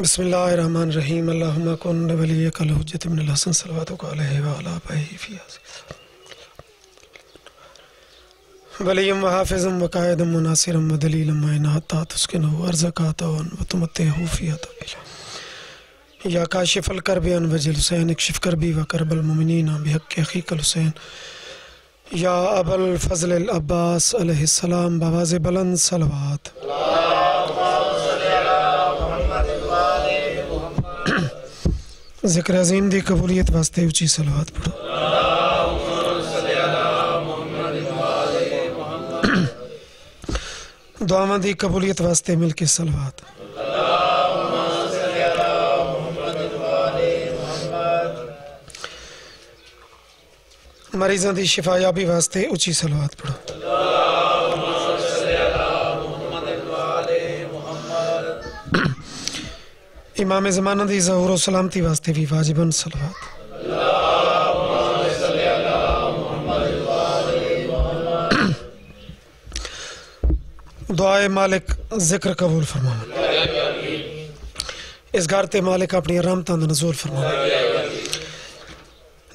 بسم اللہ الرحمن الرحیم اللہم کن ولیک الحجت من الحسن صلواتک علیہ وعلا آبائہ فی ولیم وحافظم وقائدم وناصرم ودلیلم وعناتا تسکنہو ارزقاتون وتمتعہو فیہ طویلا یا کاشف الکرب عن وجہ الحسین اکشف کربی وکرب المؤمنین بحق اخیک الحسین یا ابا الفضل العباس علیہ السلام بآواز بلند صلوات ذکر عظیم دی قبولیت واسطے اچھی صلوات پڑھو دعاواں دی قبولیت واسطے مل کے صلوات مریضاں دی شفا یابی واسطے اچھی صلوات پڑھو امام زمانہ دی ظہور و سلامتی واسطے بھی واجباً صلوات دعائے مالک ذکر قبول فرماؤں اس گھر تے مالک اپنی رحمتاں دا نزول فرماؤں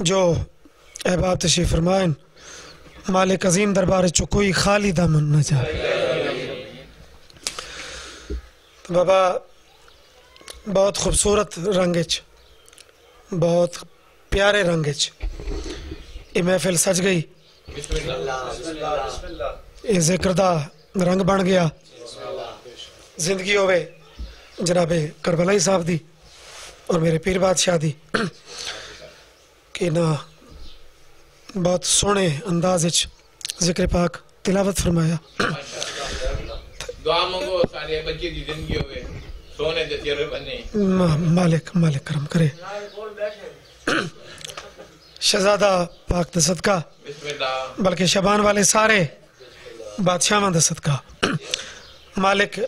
جو احباب تشریف فرمائیں مالک عظیم دربار چو کوئی خالی دامن نہ جائے بابا بہت خوبصورت رنگچ بہت پیارے رنگچ یہ محفل سج گئی یہ ذکر دا رنگ بن گیا زندگی ہوئے جناب کربلائی صاحب دی اور میرے پیر بادشاہ دی کہ نہ بہت سونے انداز ذکر پاک تلاوت فرمایا دعا مانگو سارے بچے دی زندگی ہوئے سونے دے چہرے بنے مالک کرم کرے شہزادہ پاک دا صدقہ بلکہ شبان والے سارے بادشاہاں دا صدقہ مالک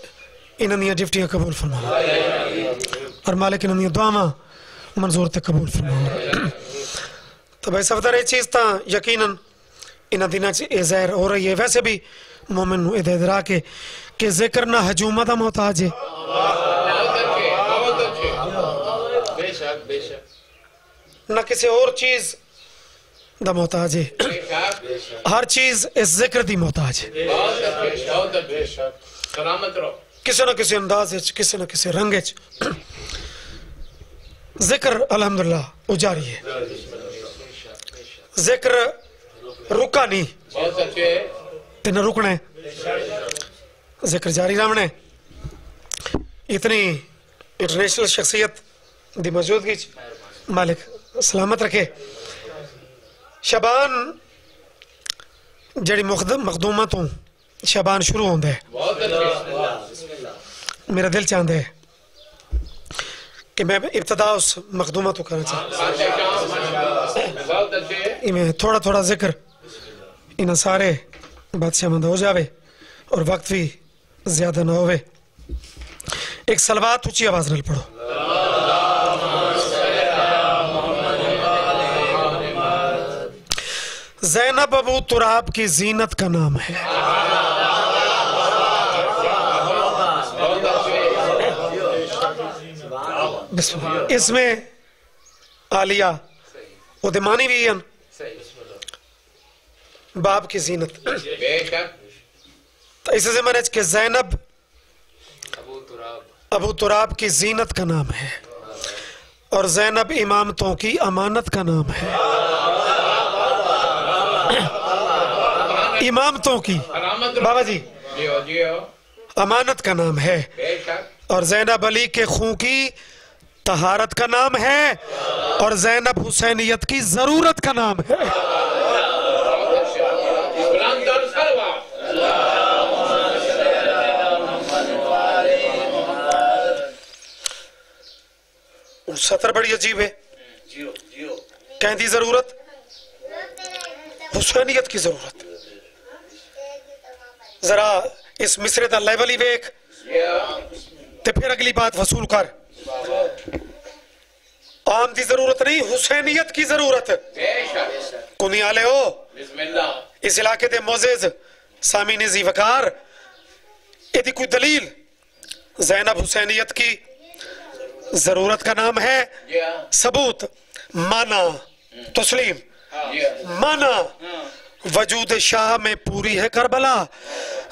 انہاں دیاں ڈیوٹیاں قبول فرماؤ اور مالک انہاں دیاں دعاواں منظور تے قبول فرماؤ تو بھائی صفدر یہ چیز تا یقیناً انہاں دنوں یہ ظاہر ہو رہی ہے ویسے بھی مومن نو ادھر کے کہ ذکر نہ ہجومہ دا محتاج ہے نہ کسی اور چیز دا محتاج ہے ہر چیز اس ذکر دی محتاج ہے کسی نہ کسی انداز کسی نہ کسی رنگ ذکر الحمدللہ اجاری ہے ذکر رکا نہیں تینا رکنا ہے ذکر جاری رہنا ہے اتنی انٹرنیشنل شخصیت دی موجودگی مالک سلامت رکھے شبان جڑی مخدومتوں شبان شروع ہوندے میرا دل چاہندے ہے کہ میں ابتدا اس مخدومتوں کرنا چاہتا میں تھوڑا تھوڑا ذکر انہاں سارے بادشاہ مند ہو جاوے اور وقت بھی زیادہ نہ ہوئے ایک صلوات اچھی آواز نل پڑھو زینب ابو تراب کی زینت کا نام ہے بسم اللہ اس میں عالیہ ادمانی بھی ہیں باب کی زینت تو اسے سے منج کہ زینب ابو تراب کی زینت کا نام ہے اور زینب امامتوں کی امانت کا نام ہے امامتوں کی بابا جی امانت کا نام ہے اور زینب علی کے خون کی طہارت کا نام ہے اور زینب حسینیت کی ضرورت کا نام ہے سطر بڑی عجیب ہے کہیں دی ضرورت حسینیت کی ضرورت ذرا اس مصرے دا لیول ہی ویک تے پھر اگلی بات وصول کر عام دی ضرورت نہیں حسینیت کی ضرورت کنی آلے ہو اس علاقے دے معزز سامعین ذی وقار یہ دی کوئی دلیل زینب حسینیت کی ضرورت کا نام ہے جی ہاں ثبوت مانا تسلیم جی ہاں مانا وجود شاہ میں پوری ہے کربلا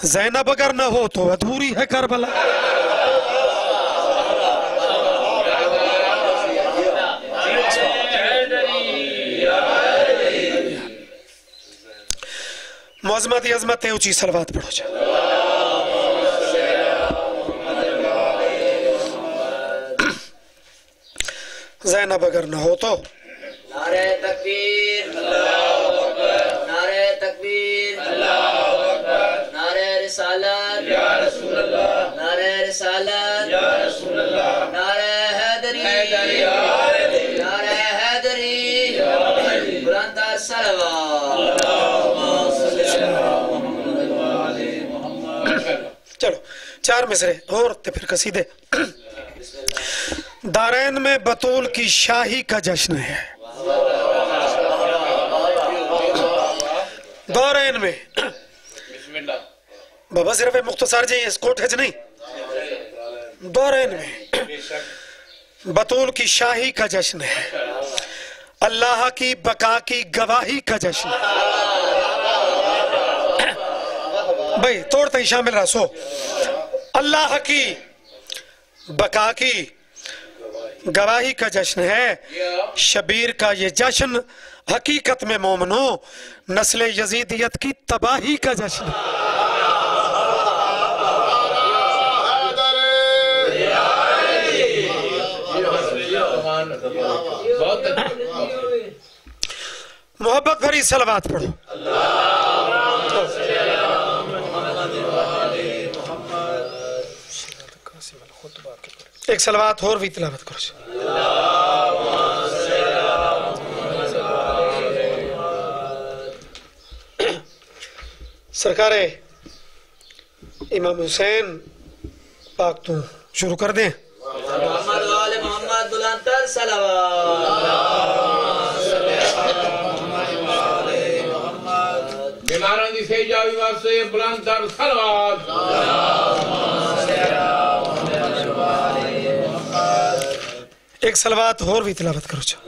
زینب اگر نہ ہو تو ادھوری ہے کربلا معظمت عظمت ہے اونچی صلوات پڑھو جا زینب اگر نہ ہو تو نعرہ تکبیر اللہ اکبر نعرہ تکبیر اللہ اکبر نعرہ رسالت یا رسول اللہ نعرہ رسالت یا رسول اللہ نعرہ حیدری نعرہ حیدری بلند تر صلوات چلو 4 مصرے اور تے پھر قصیدے دارین میں بطول کی شاہی کا جشن ہے دارین میں بسم اللہ بابا صرف مختصر جی اس کوٹ ہے نہیں دارین میں بطول کی شاہی کا جشن ہے اللہ کی بقا کی گواہی کا جشن بھائی توڑتا ہی شامل رہا سو اللہ کی بقا کی گواہی کا جشن ہے شبیر کا یہ جشن حقیقت میں مومنوں نسل یزیدیت کی تباہی کا جشن محبت بھری صلوات پڑھو ایک صلوات اور بھی تلاوت کرو سرکار امام حسین پاک تو شروع کر دیں محمد وآل محمد بلند تر صلوات بیماران دی سیجاوی واسطے بلند تر صلوات ایک صلوات اور بھی تلاوت کرو چھو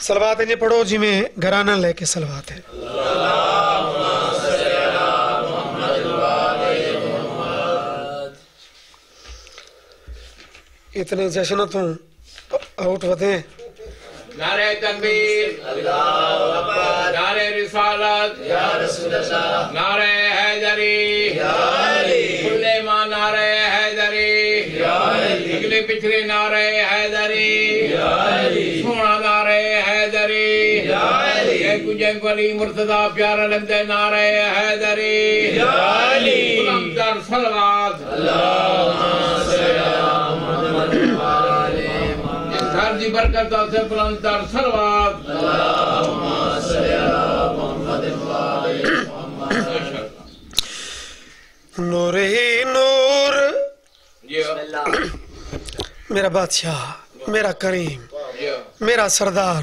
صلوات انہیں پڑھو جی میں گھرانہ لے کے صلوات ہے اتنے جشن تم آؤٹ ودیں نعرہ تکبیر نعرہ رسالت نعرہ حیدری کھلے ماں نعرہ حیدری اگلے پچھلے نعرہ حیدری سونا نعرہ حیدری ایک جنگ ولی مرتضی پیارا لگتے نعرہ حیدری بلند تر صلوات گھر دی برکت سے بلند تر صلوات نور ہی نور بسم اللہ میرا بادشاہ میرا کریم میرا سردار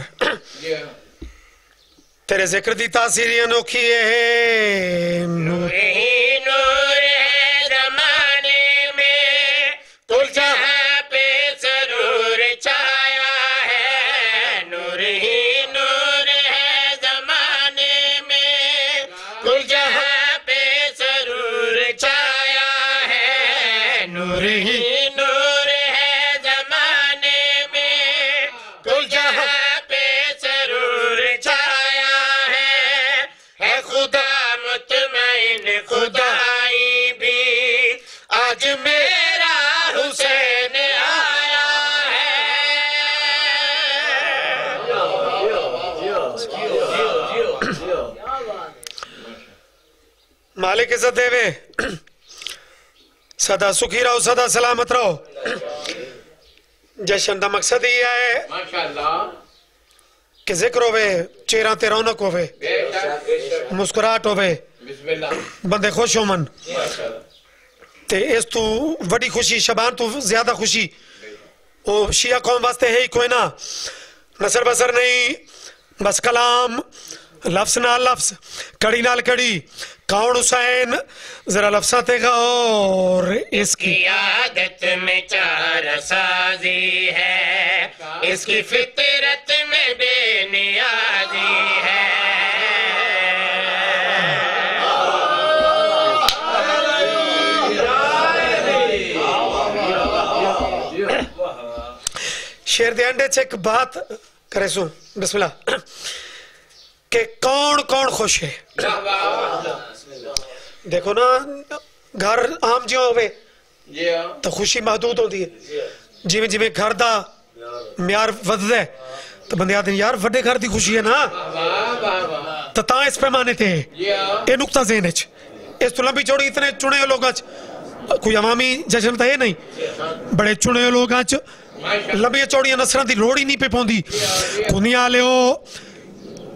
تیرے ذکر دی تاثیری انوکھی ہے نور ہی نور ہے زمانے میں تو جہاں پہ ضرور چھایا ہے نور ہی نور ہے زمانے میں تو جہاں پہ ضرور چھایا ہے نور ہی نور ہے زمانے میں تو جہاں پہ ضرور چھایا ہے خدا مطمئن خدائی بھی آج میرا حسین آیا مالک عزت دے وے سدا سکھی رہو سدا سلامت رہو جشن دا مقصد ہی ہے ماشاءاللہ کہ ذکر ہوئے چہرہ تے رونق ہوئے بے شک مسکراہٹ ہوئے بسم اللہ بندے خوش ہو من تے اس تو وڈی خوشی شبان تو زیادہ خوشی وہ شیعہ قوم واسطے ہے ہی کوئی نہ نصر بسر نہیں بس کلام لفظ نال لفظ کڑی نال کڑی کون حسین ذرا لفظاں تے غور اس کی عادت میں چار سازی ہے اس کی فطرت میں بے نیازی ہے شیر دے انڈے ایک بات کرے سو بسم اللہ کہ کون کون خوش ہے دیکھو نا گھر عام جیوں ہوئے تو خوشی محدود ہوتی ہے جی جی گھر دا معیار ودد ہے تو بندے آتے ہیں یار وڈے گھر دی خوشی ہے نا تو تاں اس پیمانے تھے اے نقطہ ذہن اچ اس تو لمبی چوڑی اتنے چنے لوگ اچ کوئی عوامی جشن تھا یہ نہیں بڑے چنے لوگ اچ لمبی چوڑیاں نصران دی لوڑی نہیں پہ پوندی دنیا لے ہو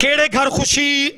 کیڑے گھر خوشی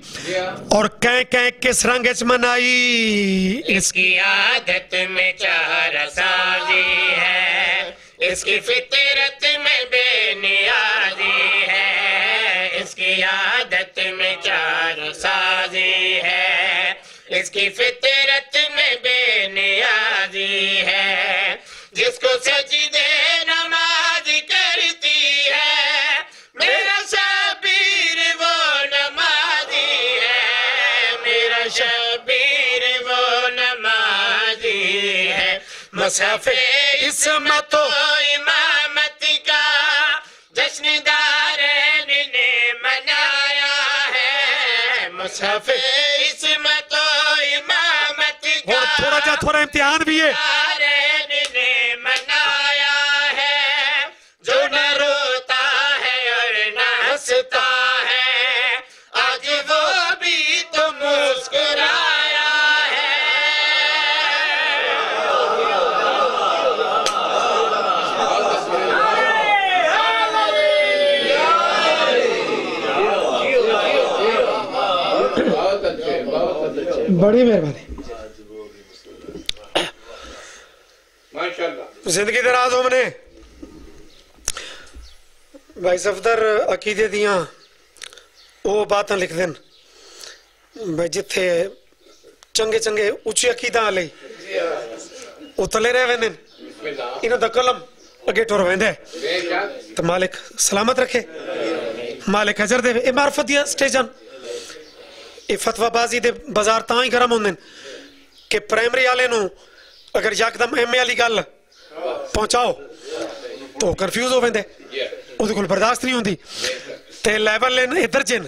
اور کہیں کس رنگ اچ منائی اس کی عادت میں چار سازی ہے اس کی فطرت میں بے نیازی ہے اس کی عادت میں چار سازی ہے اس کی فطرت میں بے نیازی ہے جس کو سجدے نماز کرتی ہے میرا شبیر وہ نمازی ہے میرا شبیر وہ نمازی ہے مصحف عصمت و امامت کا جشن دارین نے منایا ہے مصحف عصمت و امامت کا تھوڑا امتحان بھی ہے دارین نے منایا ہے جو نہ روتا ہے اور نہ ہنستا ہے آج وہ بھی تو مسکرایا ہے بڑی مہربانی ماشاءاللہ زندگی دراز ہو منے بھائی صفدر عقیدے دیاں وہ باتاں لکھ دیں بھائی جتھے چنگے چنگے اچھی عقیدہ آ لئی وہ تلے رہے ویندن انہوں دا قلم اگے ٹور ویندے تو مالک سلامت رکھے مالک حجر دے اے معرفت دیا سٹیجن اے فتوہ بازی دے بازار تاں ہی گرم ہوندن کہ پرائمری آلے نو اگر یکدم ایم اے علی گل پہنچاؤ تو کنفیوز ہو ویندے وہ دے کل برداشت نہیں ہوندی تے لیول لین ادھر جن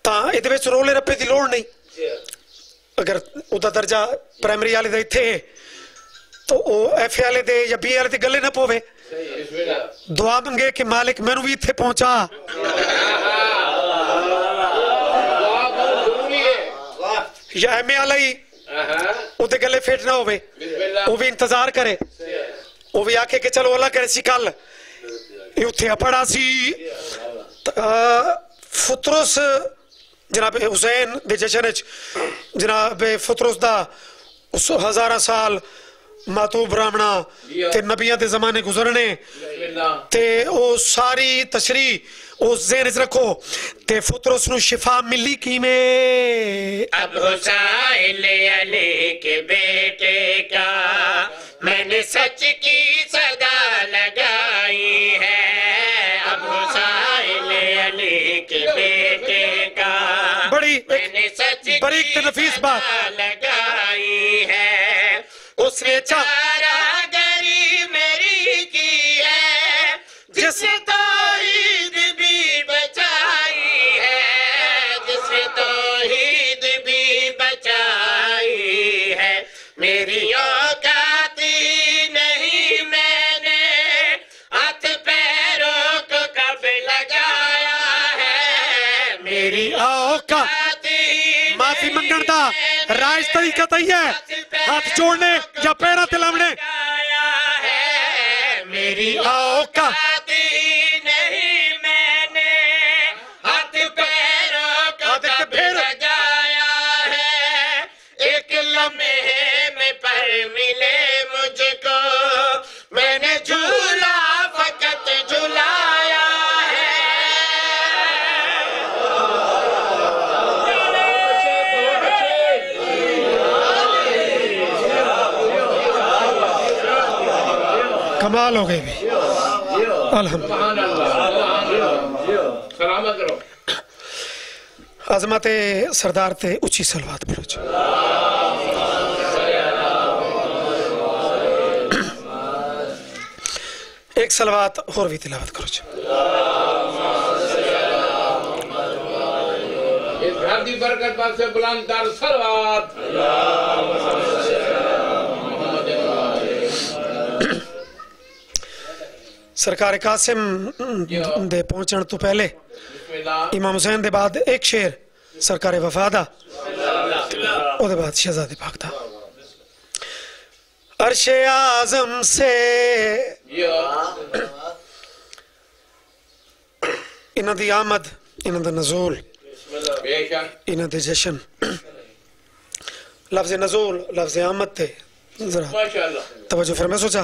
تاں ادھے ویچ رولے رپے دی لوڑ نہیں اگر ادھا درجہ پرائمری آلے دے تھے تو او ایف اے آلے دے یا بی آلے دے گلے نہ پوے دعا منگے کہ مالک میں نو بھی تھے پہنچا یا ایم اے آلے او دے گلے فیٹ نہ ہوئے او بھی انتظار کرے او بھی آکے کہ چلو اللہ کرے سی کل یہ اتھے اپڑا سی فطرس جناب حسین دے جشنچ جناب فطرس دا اس ہزارہ سال ماتوب برامنا تے نبیان دے زمانے گزرنے تے او ساری تشریح او ذہن رکھو تے فطرس نو شفا ملی کی میں اب حسین علی کے بیٹے کا میں نے سچ کی صدا لگائی ہے اب حسین علی کے بیٹے کا بڑی میں نے سچ باریک تے نفیس بات لگائی ہے اس نے چارہ گری میری کی ہے جس نے توحید بھی بچائی ہے جس نے توحید بھی بچائی ہے میری اوقات ہی نہیں میں نے ہاتھ پیروں کو کب لگایا ہے میری اوقات معافی منگن دا رائج طریقہ تھی ہے ہاتھ جوڑنے یا پیرہ تلاونے میری اوقات نہیں میں نے ہاتھ پیروں کو کب لگایا ہے ایک لمحے میں پر ملے مجھ کو میں نے جھولا فقط جھلایا ہے کمال ہو گئی بھی الحمدللہ سلامت رہو عظمت سردار تے اچھی صلوات پڑھو جی ایک صلوات اور بھی تلاوت کرو جی اس گھر دی برکت پاس سے بلند تر صلوات سرکار قاسم دے پہنچن تو پہلے بسم اللہ امام حسین دے بعد ایک شعر سرکار وفا دا او دے بعد شہزادی پاک دا عرش اعظم سے انہاں دی آمد انہاں دا نزول بے شک انہاں دے جشن لفظ نزول لفظ آمد تے ذرا ماشاءاللہ توجہ فرمائے سوچا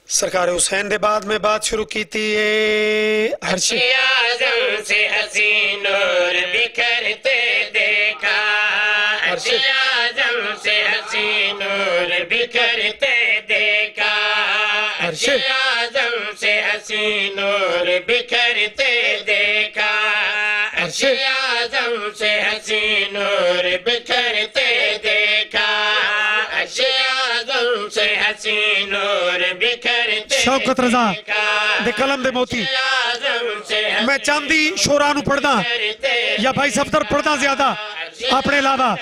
سرکار حسین دے بعد میں بات شروع کی تھی عرش اعظم سے حسین نور بکھرتے دیکھا عرش اعظم سے حسین نور بکھرتے دیکھا عرش اعظم سے حسین نور بکھرتے دیکھا عرش اعظم سے حسین نور بکھرتے دیکھا عرش اعظم سے حسین نور بکھرتے شوکت رضا دے قلم دے موتی میں چاندی شورانو پڑھنا یا بھائی صفدر پڑھنا زیادہ اپنے علاوہ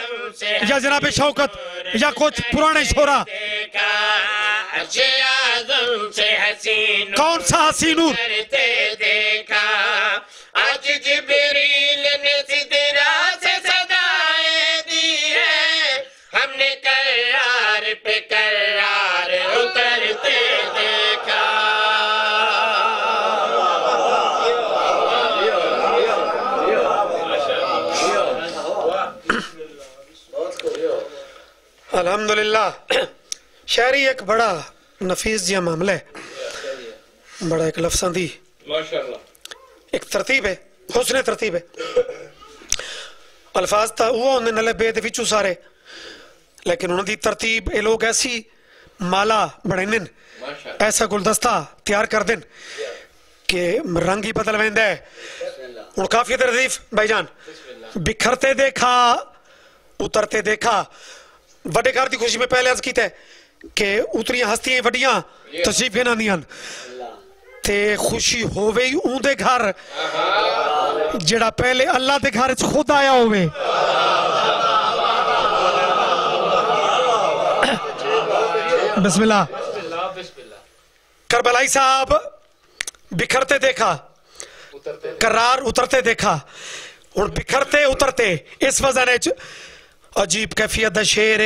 یا جناب شوکت یا کچھ پرانے شورا کون سا حسین نور دیکھا آج جبریل نے سدرا سے صدائیں دی ہے ہم نے کرار پہ کرار اترتے دیکھا الحمدللہ شاعری ایک بڑا نفیس جیا معاملہ ہے بڑا ایک لفظاں دی ماشاءاللہ ایک ترتیب ہے حسن ترتیب ہے الفاظ تا وہ انہیں نلے بے دے وچو سارے لیکن انہوں دی ترتیب اے لوگ ایسی مالا بڑھنن ماشاءاللہ ایسا گلدستہ تیار کر دن کہ رنگ ہی بدل ویندہ ہے ان کافی تردیف بھائی جان بکھرتے دیکھا اترتے دیکھا وڈے کار دی خوشی میں پہلے عرض کیتا ہے کہ اتریاں ہستیاں وڈیاں تشریف نہ دیاں تے خوشی ہووے ہی اون دے گھر جڑا پہلے اللہ دے گھر خود آیا ہوئے بسم اللہ کربلائی صاحب بکھرتے دیکھا کرار اترتے دیکھا اور بکھرتے اترتے اس وزن عجیب کیفیت دا شیر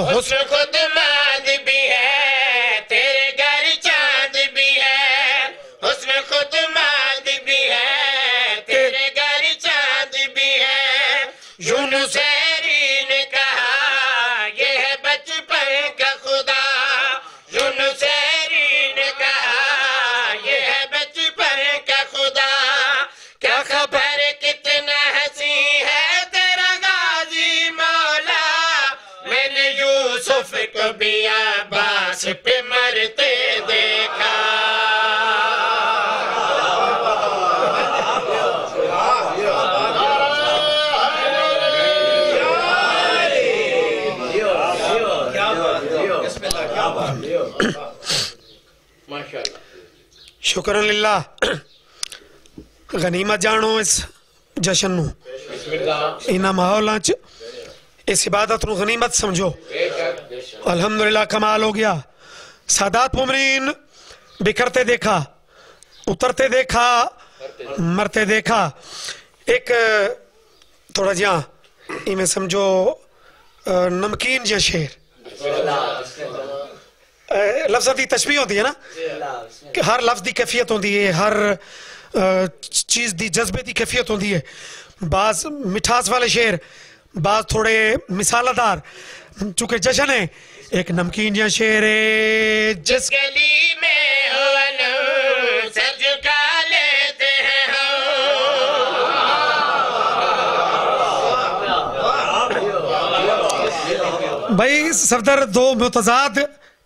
حسن خود ماند بھی ہے تیرے گھر چاند بھی ہے حسن خود ماند بھی ہے تیرے گھر چاند بھی ہے یونس حیری نے کہا یہ ہے بچپن کا خدا یونس حیری نے کہا یہ ہے بچپن کا خدا کیا خبر کتنا حسین ہے تیرا غازی مولا میں نے یوسف کو بھی عباس پہ مرتے دیکھا ماشاءاللہ شکرن للہ غنیمت جانو اس جشن نو بسم اللہ انہا ماحولاں چ اس عبادت نو غنیمت سمجھو بے شک الحمدللہ کمال ہو گیا سادات مومنین بکھرتے دیکھا اترتے دیکھا مرتے دیکھا ایک تھوڑا جہاں میں سمجھو نمکین جہاں شعر لفظ دی تشبیہ ہوتی ہے نا کہ ہر لفظ دی کیفیت ہوتی ہے ہر چیز دی جذبے دی کیفیت ہوتی ہے بعض مٹھاس والے شعر بعض تھوڑے مثالہ دار چونکہ جشن ہے ایک نمکین جہاں شعر ہے جس گلی میں ہو سر جھکا لیتے ہیں بھائی صفدر دو متضاد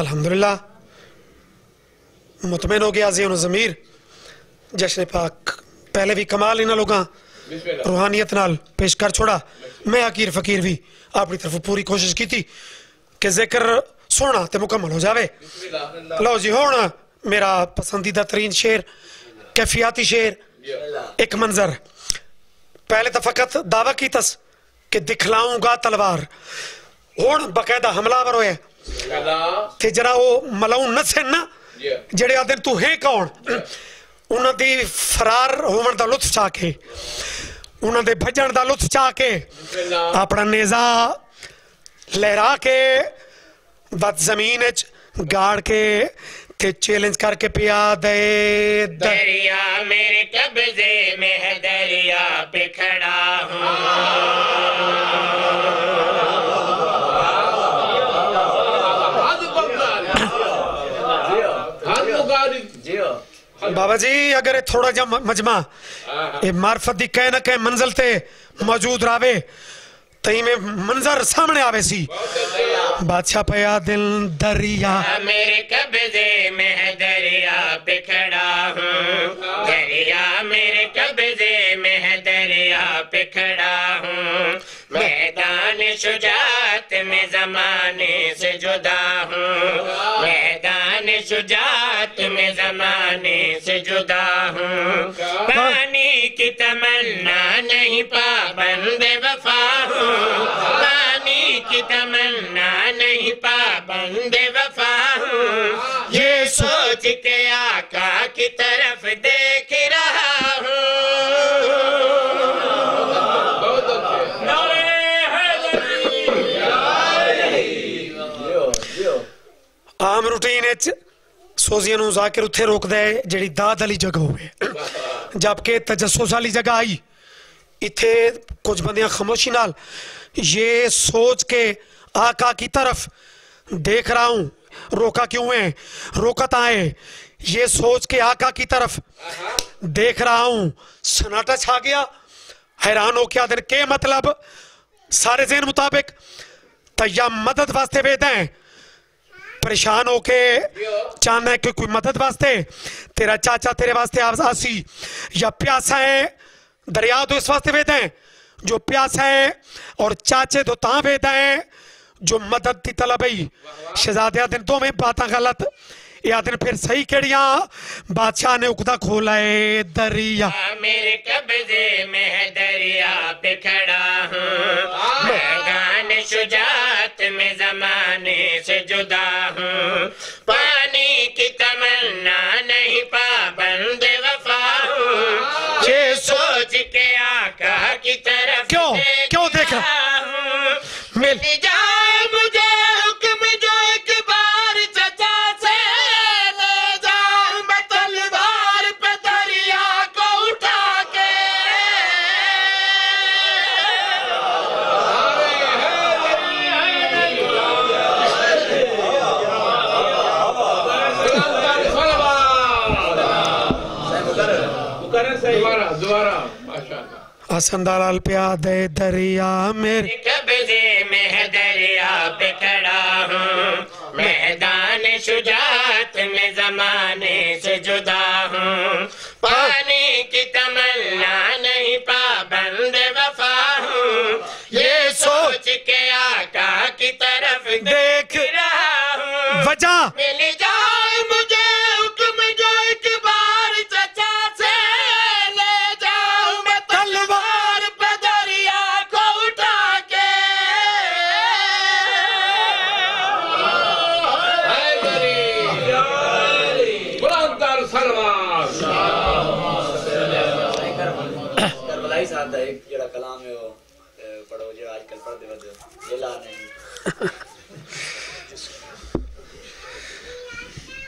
الحمدللہ مطمئن ہو گیا ذہن و ضمیر جشن پاک پہلے بھی کمال انہاں لوگاں روحانیت نال پیش کر چھوڑا میں حقیر فقیر بھی اپنی طرف پوری کوشش کی تھی کہ ذکر سونا تے مکمل ہو جاوے لو جی ہونا میرا پسندیدہ ترین شعر کیفیاتی شعر ایک منظر پہلے تو فقط دعویٰ کی تس کہ دکھلاؤں گا تلوار ہون باقاعدہ حملہ ور ہوئے تے جرا وہ ملاؤں نسن نا جڑے آدھن تو ہیں کون انہاں دی فرار ہون دا لطف چاہ کے انہاں دے بھجن دا لطف چاہ کے اپنا نیزہ لہرا کے بات زمین گاڑ کے تے چیلنج کر کے پیا دے دریا میرے قبضے میں ہے دریا پہ کھڑا ہوں بابا جی اگر تھوڑا جا مجمع معرفت دی کہہ نہ کہہ منزل تے موجود راوے تئی میں منظر سامنے آوے سی بادشاہ پیا دل دریا میرے قبضے میں ہے دریا پہ کھڑا ہوں دریا میرے قبضے میں ہے دریا پہ کھڑا ہوں میدان شجاعت میں زمانے سے جدا ہوں میدان شجاعت میں زمانے سے جدا ہوں پانی کی تمنا نہیں پابند وفا ہوں پانی کی تمنا نہیں پابند وفا ہوں یہ سوچ کے آقا کی طرف دیکھ رہا ہوں عام روٹین سوزیاں نو ذاکر اتھے روک دے جڑی داد علی جگہ ہوئے جبکہ تجسس علی جگہ آئی اتھے کچھ بندیاں خاموشی نال یہ سوچ کے آقا کی طرف دیکھ رہا ہوں روکا کیوں ہے روکت آئے یہ سوچ کے آقا کی طرف دیکھ رہا ہوں سناٹا چھا گیا حیران ہو کیا دن کے مطلب سارے ذہن مطابق تیا مدد واسطے بیدہ ہیں پریشان ہو کے چاہنا ہے کہ کوئی مدد واسطے تیرا چاچا تیرے واسطے آسی یا پیاسا ہے دریا تو اس واسطے بیدہ ہیں جو پیاسا ہے اور چاچے تو تاں بیدہ ہیں جو مدد تی طلب ہے شہزادیہ دن دو میں باتاں غلط یا دن پھر صحیح کڑیاں بادشاہ نے اقدہ کھولا ہے دریا میرے قبضے میں ہے دریا پہ کھڑا ہوں میدان شجاعت میں زمانے سے جدا ہوں پانی کی تمنا نہیں پابند وفا ہوں یہ سوچ کے آقا کی طرف کیوں دیکھ رہا ہوں مل جائے مجھے حکم جو ایک بار چچا سے لے جاؤں میں تلوار پہ دریا کو اٹھا کے حسن دلال پیا دے دریا میرے قبضے میں ہے دریا پہ کھڑا ہوں میدان شجاعت میں زمانے سے جدا ہوں پانی کی تمنا نہیں پابند وفا ہوں یہ سوچ کے آقا کی طرف دیکھ رہا ہوں وجہ مل جائے مجھے حکم جو ایک بار چچا سے لے جاؤں میں تلوار پہ دریا کو اٹھا کے کربلائی صاحب دا ایک جڑا کلام ہے وہ پڑھو جڑا آج کل پڑھ دے ود یہ لا نہیں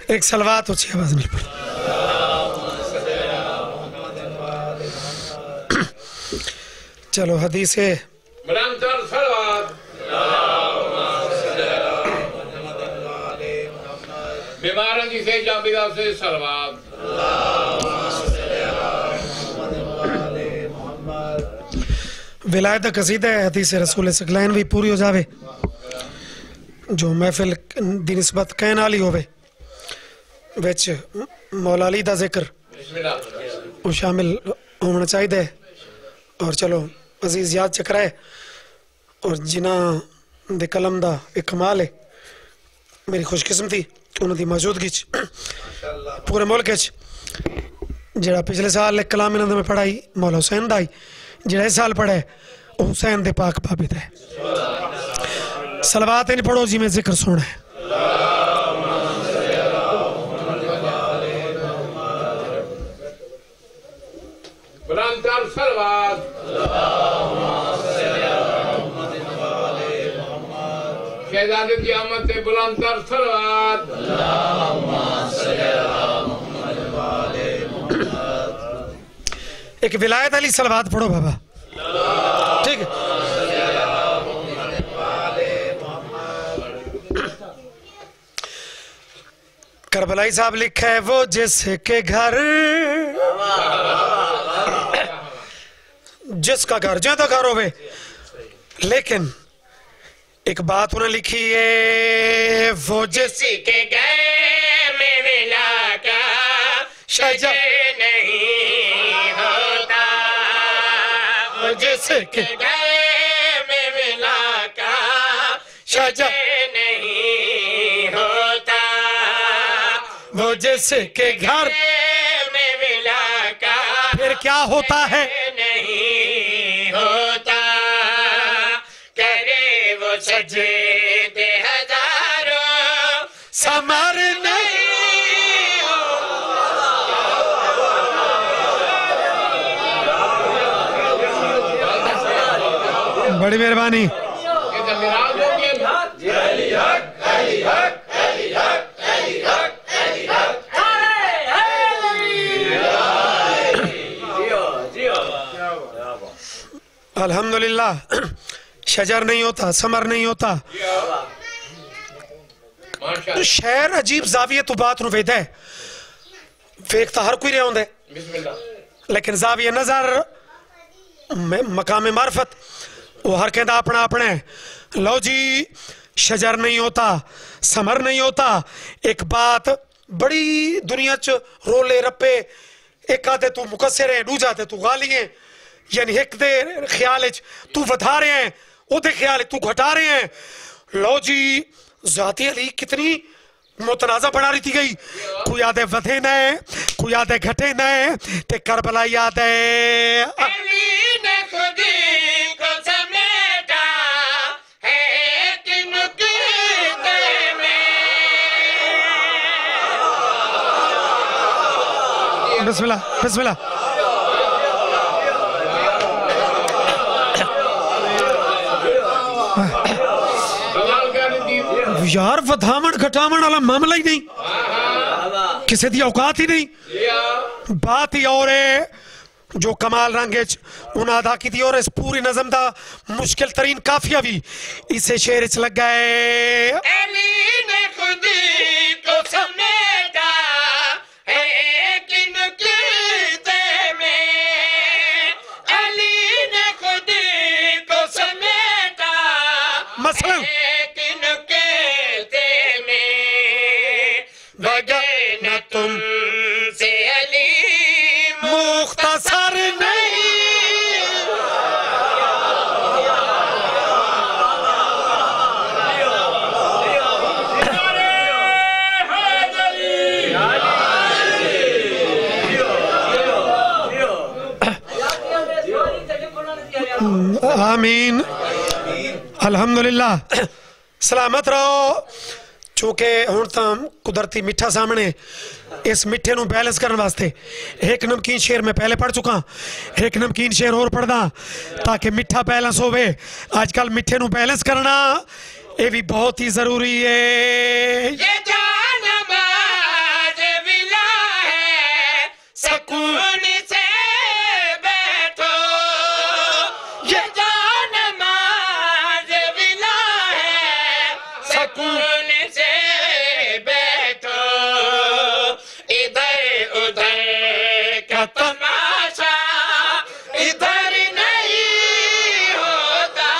ایک سلوات اچھی آواز مل پڑ چلو حدیث ہے برانتر سلوات بیمارن کی سے جابیدہ سے سلوات ولایت قصیدہ ہے حدیث رسول سکلین بھی پوری ہو جاوے جو محفل دی نسبت کہن والی ہوئے وچ مولا علی دا ذکر وہ شامل ہونا چاہیے اور چلو عزیز یاد چکرائے اور جنہ دے قلم دا ایک کمال ہے میری خوش قسمتی انہوں دی موجودگی پورے ملک جڑا پچھلے سال ایک کلام انہوں میں پڑھائی مولا حسین دائی جڑا اس سال پڑھے وہ حسین دے پاک بابد ہے صلوات نہیں پڑھو جی میں ذکر سونا ہے بلندتر صلوات شہزاد کی آمد تے بلندتر صلوات ایک ولایت علی صلوات پڑھو بابا ٹھیک ہے کربلائی صاحب لکھا ہے وہ جس کے گھر جس کا گھر جو تو گھر ہوئے لیکن ایک بات انہیں لکھی ہے وہ جس کے گھر میں ملا کا شجر نہیں ہوتا وہ جس کے گھر میں ملا کا شجر نہیں ہوتا وہ جس کے گھر میں ملا کا پھر کیا ہوتا ہے نہیں ہوتا کرے وہ سجدے ہزاروں سمر نہیں بڑی مہربانی الحمدللہ شجر نہیں ہوتا سمر نہیں ہوتا شہر عجیب زاویہ تو بات نو وید ہے ویکتا ہر کوئی رہے ہوں دے لیکن زاویہ نظر مقام معرفت وہ ہر کہندہ اپنا اپنے لو جی شجر نہیں ہوتا سمر نہیں ہوتا ایک بات بڑی دنیا چ رولے رپے ایک آتے تو مقصر ہیں دو جاتے تو غالی ہیں یعنی ایک دے خیال تو ودھا رہے ہیں او دے خیال تو گھٹا رہے ہیں لو جی ذاتی علی کتنی متنازع بڑھا رہی تھی گئی کوئی آدھے ودھے نئے کوئی آدھے گھٹے نئے تے کربلا یاد ہے علی نے خودی کو سمیٹا ہے ایک نکتے میں بسم اللہ بسم اللہ یار ودھاون گھٹاون والا معاملہ ہی نہیں کسی دی اوقات ہی نہیں بات ہی اور ہے جو کمال رنگیچ انہاں ادا کی تھی اور اس پوری نظم دا مشکل ترین کافیہ بھی اسے شعر اچ لگ گئے علی نے خودی کو سمیٹا ہے ایک نکتے میں علی نے خودی کو سمیٹا مثلا تم سے علی مختصر آمین الحمدللہ سلامت رہو چونکہ ہون تام قدرتی مٹھا سامنے اس مٹھے نو بیلنس کرنے واسطے ایک نمکین شعر میں پہلے پڑھ چکا ایک نمکین شعر اور پڑھ دا تاکہ مٹھا بیلنس ہوئے آج کل مٹھے نو بیلنس کرنا یہ بھی بہت ہی ضروری ہے یہ جان باز ولا ہے سکون سے بیٹھو یہ جان باز ولا ہے سکون سے بیٹھو ادھر ادھر کا تماشا ادھر نہیں ہوتا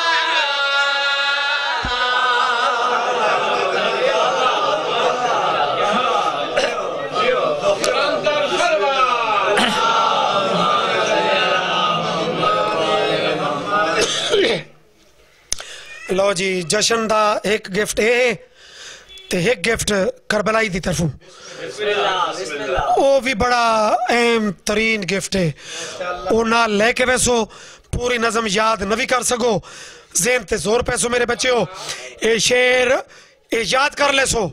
لو جی جشن دا ایک گفٹ ہے تے ایک گفٹ کربلائی دی طرفوں وہ بھی بڑا اہم ترین گفٹ ہے وہ نہ لے کے ویسو پوری نظم یاد نہ بھی کر سکو ذہن تے زور پیسو میرے بچے ہو اے شیر اے یاد کر لے سو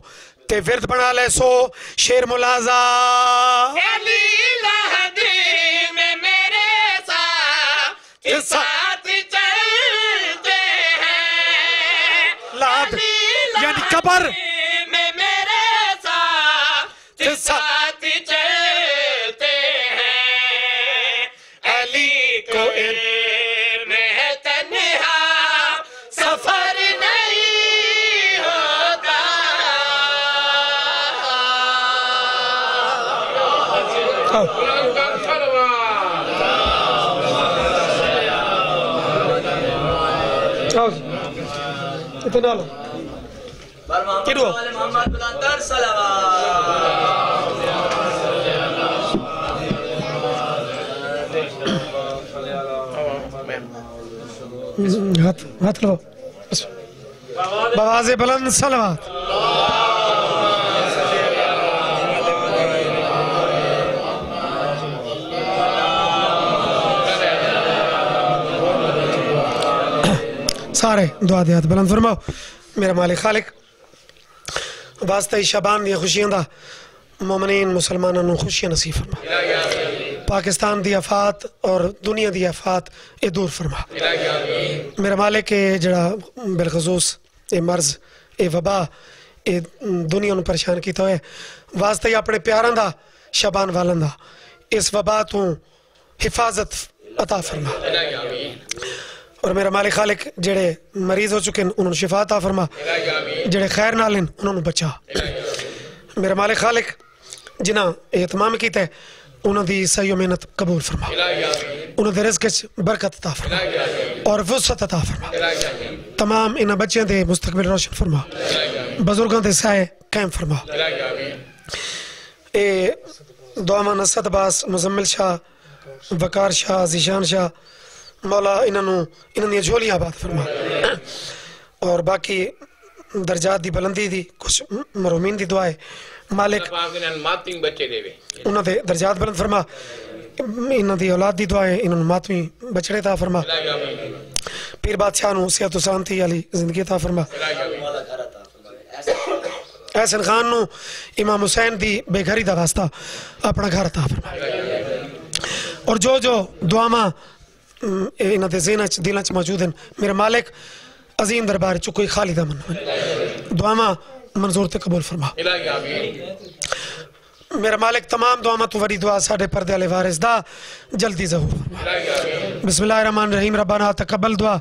تے ورد بنا لے سو شیر ملازہ علی لہدی میں میرے ساتھ چلتے ہیں لاد یعنی قبر میں میرے ساتھ چلتے ہیں علی کو علم ہے تنہا سفر نہیں ہوتا اتنا لو کیڑو محمد بلندر صلوات ہاتھ لو بواز بلند صلوات سارے دعا دے ہاتھ بلند فرماؤ میرا مالک خالق واسطہ شبان دی خوشیاں دا مومنین مسلمانوں نو خوشیاں نصیب فرما پاکستان دی آفات اور دنیا دی آفات اے دور فرما میرا مالک اے جڑا بالخصوص اے مرض اے وبا اے دنیا نو پریشان کیتا ہوئے واسطہ ہی اپنے پیاراں دا شبان والن دا اس وبا تو حفاظت عطا فرما اور میرا مالک خالق جڑے مریض ہو چکے انہوں نے شفا عطا فرما جڑے خیر نالن انہوں نے بچا میرا مالک خالق جنہ اہتمام کیتا ہے انہوں دی صحیح و محنت قبول فرما انہوں دے رزق برکت عطا فرما اور وسعت عطا فرما تمام انہاں بچیاں دے مستقبل روشن فرما بزرگاں دے سائے قائم فرما اے دعامان اسد عباس مزمل شاہ وقار شاہ ذیشان شاہ مولا انہوں نے جھولیاں آباد فرما اور باقی درجات دی بلندی دی کچھ مرحومین دی دعائے مالک انہوں نے درجات بلند فرما انہوں دی اولاد دی دعائے انہوں نے ماتمی بچڑے تا فرما پیر بادشاہ نو صحت و سلامتی علی زندگی تا فرما احسن خان نو امام حسین دی بے گھری دا واسطہ اپنا گھر تا فرما اور جو دعاواں انہاں دے ذہن وچ دلاں وچ موجود ہیں میرا مالک عظیم دربار چ کوئی خالی دا من دعاواں منظور تے قبول فرما میرا مالک تمام دعاواں تو وڈی دعا ساڈے پردے والے وارث دا جلدی ظہور فرما بسم اللہ الرحمن الرحیم ربنا تقبل دعا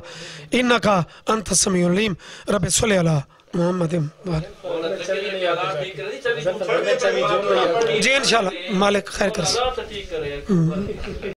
انک انت السمیع العلیم رب صلی علی محمد جی انشاءاللہ مالک خیر کرے